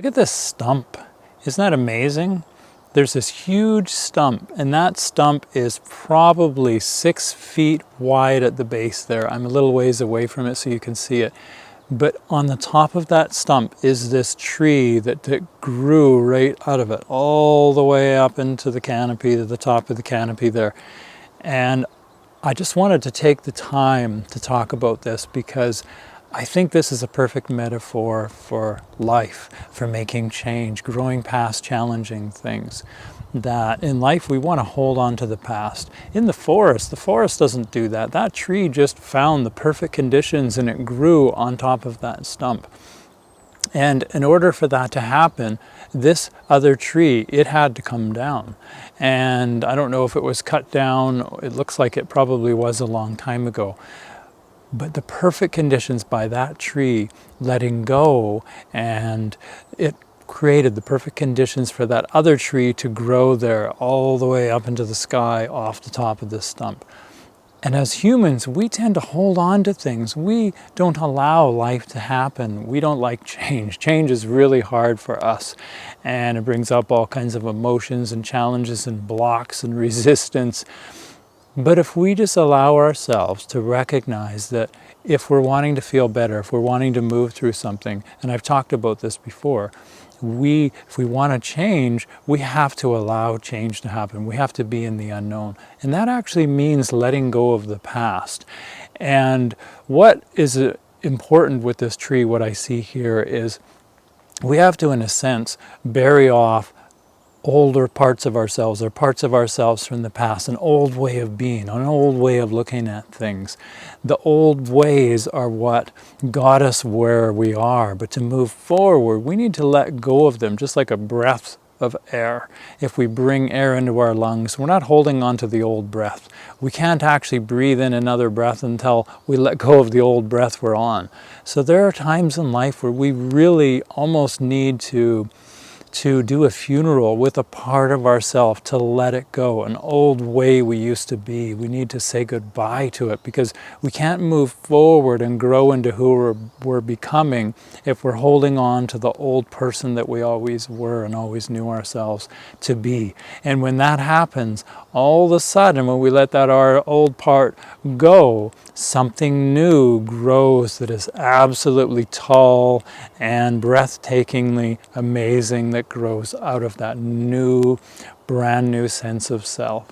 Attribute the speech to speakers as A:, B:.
A: Look at this stump. Isn't that amazing? There's this huge stump, and that stump is probably 6 feet wide at the base there. I'm a little ways away from it so you can see it. But on the top of that stump is this tree that grew right out of it, all the way up into the canopy, to the top of the canopy there. And I just wanted to take the time to talk about this because I think this is a perfect metaphor for life, for making change, growing past challenging things. That in life we want to hold on to the past. In the forest doesn't do that. That tree just found the perfect conditions and it grew on top of that stump. And in order for that to happen, this other tree, it had to come down. And I don't know if it was cut down. It looks like it probably was a long time ago. But the perfect conditions by that tree letting go, and it created the perfect conditions for that other tree to grow there all the way up into the sky off the top of this stump. And as humans, we tend to hold on to things. We don't allow life to happen. We don't like change. Change is really hard for us. And it brings up all kinds of emotions and challenges and blocks and resistance. But if we just allow ourselves to recognize that if we're wanting to feel better, if we're wanting to move through something, and I've talked about this before, if we want to change, we have to allow change to happen. We have to be in the unknown. And that actually means letting go of the past. And what is important with this tree, what I see here, is we have to, in a sense, bury off older parts of ourselves, or parts of ourselves from the past, an old way of being, an old way of looking at things. The old ways are what got us where we are, but to move forward, we need to let go of them, just like a breath of air. If we bring air into our lungs, we're not holding on to the old breath. We can't actually breathe in another breath until we let go of the old breath we're on. So there are times in life where we really almost need to do a funeral with a part of ourselves, to let it go, an old way we used to be. We need to say goodbye to it because we can't move forward and grow into who we're becoming if we're holding on to the old person that we always were and always knew ourselves to be. And when that happens, all of a sudden, when we let that our old part go, something new grows that is absolutely tall and breathtakingly amazing, that grows out of that new, brand new sense of self.